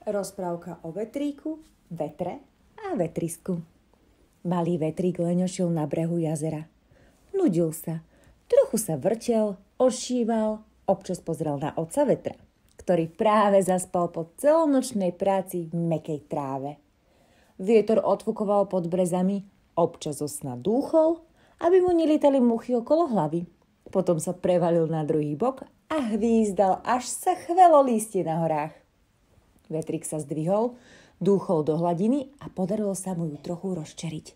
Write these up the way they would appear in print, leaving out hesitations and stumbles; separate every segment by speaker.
Speaker 1: Rozprávka o vetríku, vetre a vetrisku. Malý vetrík leňošil na brehu jazera. Nudil sa, trochu sa vrtel, ošíval, občas pozrel na otca vetra, ktorý práve zaspal po celonočnej práci v mäkkej tráve. Vietor odfukoval pod brezami, občas zo sna dúchol, aby mu nelietali muchy okolo hlavy. Potom sa prevalil na druhý bok a hvízdal, až sa chvelo lístie na horách. Vetrík sa zdvihol, dúchol do hladiny a podarilo sa mu ju trochu rozčeriť.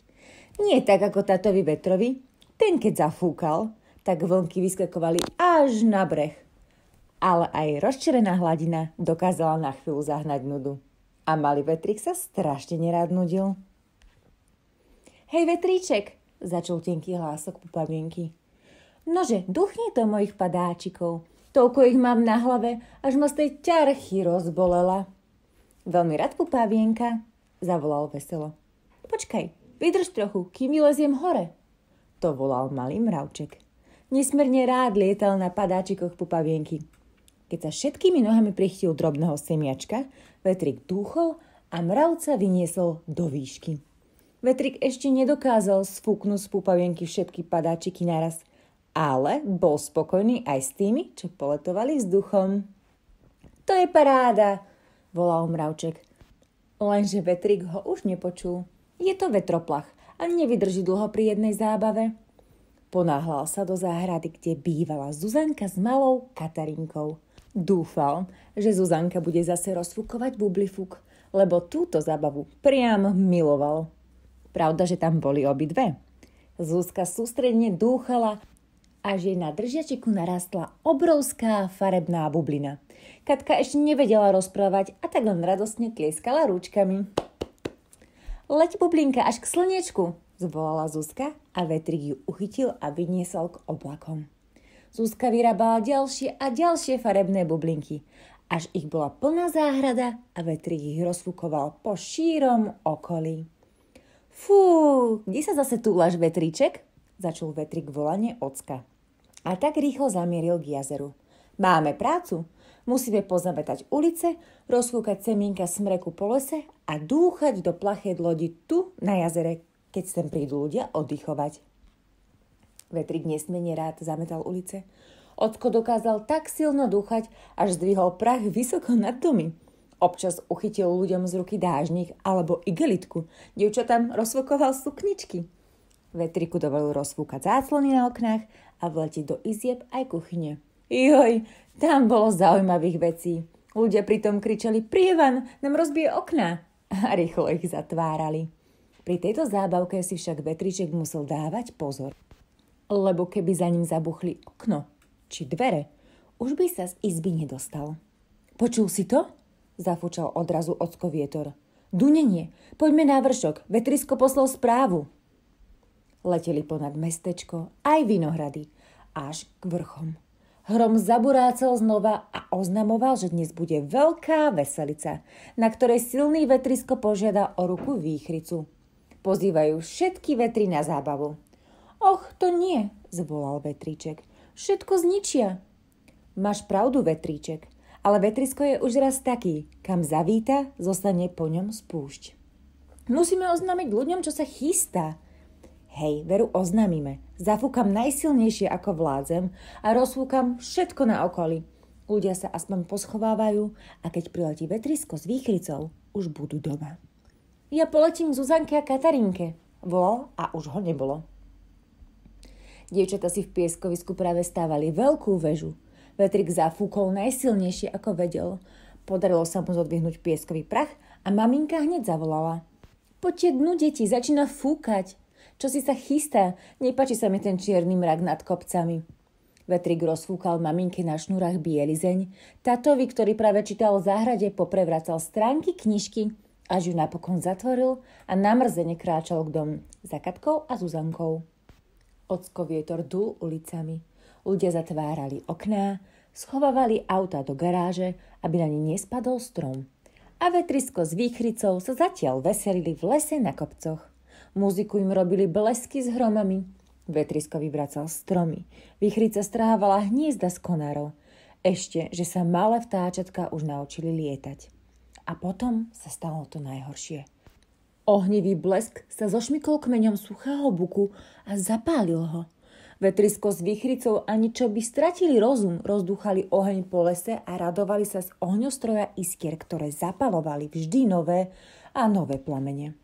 Speaker 1: Nie tak ako tátovi vetrovi, ten keď zafúkal, tak vlnky vyskakovali až na breh. Ale aj rozčerená hladina dokázala na chvíľu zahnať nudu. A malý vetrík sa strašne nerád nudil. Hej vetríček, začal tenký hlások pupavienky. Nože, duchni to mojich padáčikov. Toľko ich mám na hlave, až ma z tej ťarchy rozbolela. Veľmi rád, pupavienka, zavolal veselo. Počkaj, vydrž trochu, kým vyleziem hore. To volal malý mravček. Nesmierne rád lietal na padáčikoch pupavienky. Keď sa všetkými nohami prichtil drobného semiačka, vetrík dúchol a mravca vyniesol do výšky. Vetrík ešte nedokázal sfúknuť z pupavienky všetky padáčiky naraz, ale bol spokojný aj s tými, čo poletovali vzduchom. To je paráda, volal mravček. Lenže vetrík ho už nepočul. Je to vetroplach a nevydrží dlho pri jednej zábave. Ponáhľal sa do záhrady, kde bývala Zuzanka s malou Katarinkou. Dúfal, že Zuzanka bude zase rozfúkovať bublifúk, lebo túto zábavu priam miloval. Pravda, že tam boli obidve. Zuzka sústredne dúchala, až jej na držiačiku narastla obrovská farebná bublina. Katka ešte nevedela rozprávať a tak len radostne tlieskala rúčkami. Leď, bublinka, až k slniečku, zvolala Zuzka a vetrík ju uchytil a vyniesol k oblakom. Zuzka vyrábala ďalšie a ďalšie farebné bublinky, až ich bola plná záhrada a vetrík ich rozfúkoval po šírom okolí. Fú, kde sa zase túlaš, vetríček? Začul vetrík volanie ocka. A tak rýchlo zamieril k jazeru. Máme prácu. Musíme pozametať ulice, rozfúkať semienka smreku po lese a dúchať do plachet lodi tu na jazere, keď sem prídu ľudia oddychovať. Vetrík nesmierne rád zametal ulice. Ocko dokázal tak silno dúchať, až zdvihol prach vysoko nad domy. Občas uchytil ľuďom z ruky dážnik alebo igelitku. Dievčatám rozfúkoval sukničky. Vetríku dovolil rozfúkať záclony na oknách a vletiť do izieb aj kuchyne. Joj, tam bolo zaujímavých vecí. Ľudia pritom kričali, prievan, nám rozbije okná. A rýchlo ich zatvárali. Pri tejto zábavke si však vetríček musel dávať pozor. Lebo keby za ním zabuchli okno či dvere, už by sa z izby nedostal. Počul si to? Zafúčal odrazu ocko vietor. Dunenie, poďme na vršok, vetrisko poslal správu. Leteli ponad mestečko, aj vinohrady, až k vrchom. Hrom zaburácal znova a oznamoval, že dnes bude veľká veselica, na ktorej silný vetrisko požiada o ruku výchricu. Pozývajú všetky vetry na zábavu. Och, to nie, zvolal vetríček. Všetko zničia. Máš pravdu, vetríček, ale vetrisko je už raz taký, kam zavíta, zostane po ňom spúšť. Musíme oznámiť ľuďom, čo sa chystá. Hej, veru oznámime. Zafúkam najsilnejšie, ako vládzem a rozfúkam všetko na okolí. Ľudia sa aspoň poschovávajú a keď priletí vetrisko s výchricou, už budú doma. Ja poletím k Zuzanke a Katarinke, volal a už ho nebolo. Dievčatá si v pieskovisku práve stávali veľkú väžu. Vetrík zafúkol najsilnejšie, ako vedel. Podarilo sa mu zodvihnúť pieskový prach a maminka hneď zavolala. Poďte dnu, deti, začína fúkať. Čo si sa chystá? Nepáči sa mi ten čierny mrak nad kopcami. Vetrík rozfúkal maminke na šnúrach bielizeň. Tatovi, ktorý práve čítal v záhrade, poprevracal stránky knižky, až ju napokon zatvoril a namrzene kráčal k domu za Katkou a Zuzankou. Ocko vietor dul ulicami. Ľudia zatvárali okná, schovávali auta do garáže, aby na ne nespadol strom. A vetrisko s výchricou sa zatiaľ veselili v lese na kopcoch. Muziku im robili blesky s hromami. Vetrisko vyvracal stromy. Výchrica strávala hniezda z konárov. Ešte, že sa malé vtáčatka už naučili lietať. A potom sa stalo to najhoršie. Ohnivý blesk sa zošmykol kmeňom suchého buku a zapálil ho. Vetrisko s výchricou ani čo by stratili rozum, rozdúchali oheň po lese a radovali sa z ohňostroja iskier, ktoré zapalovali vždy nové a nové plamene.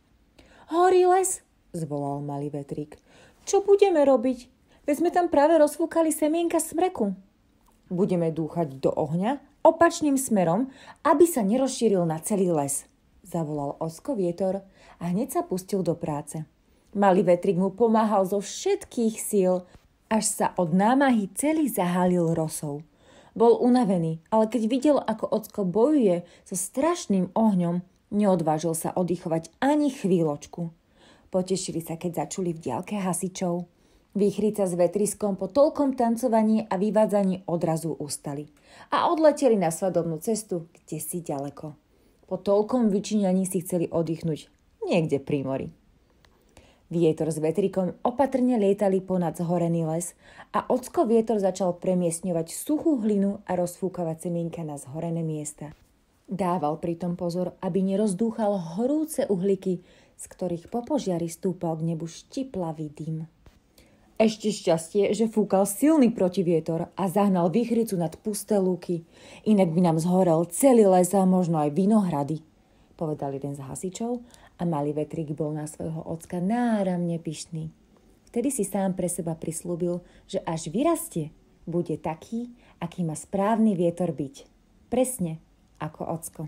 Speaker 1: Horí les, zvolal malý vetrík. Čo budeme robiť? Veď sme tam práve rozfúkali semienka smreku. Budeme dúchať do ohňa opačným smerom, aby sa nerozšíril na celý les, zavolal Ocko vietor a hneď sa pustil do práce. Malý vetrík mu pomáhal zo všetkých síl, až sa od námahy celý zahalil rosou. Bol unavený, ale keď videl, ako Ocko bojuje so strašným ohňom, neodvážil sa oddychovať ani chvíľočku. Potešili sa, keď začuli v diaľke hasičov. Výchrica s vetriskom po toľkom tancovaní a vyvádzaní odrazu ustali a odleteli na svadobnú cestu kdesi ďaleko. Po toľkom vyčíňaní si chceli oddychnúť niekde pri mori. Vietor s vetrikom opatrne lietali ponad zhorený les a Ocko vietor začal premiestňovať suchú hlinu a rozfúkavať semienka na zhorené miesta. Dával pritom pozor, aby nerozdúchal horúce uhlíky, z ktorých po požiari stúpal k nebu štiplavý dym. Ešte šťastie, že fúkal silný protivietor a zahnal výchricu nad pusté lúky. Inak by nám zhorel celý les a možno aj vinohrady, povedal jeden z hasičov a malý vetrík bol na svojho ocka náramne pyšný. Vtedy si sám pre seba prislúbil, že až vyrastie, bude taký, aký má správny vietor byť. Presne ako ocko.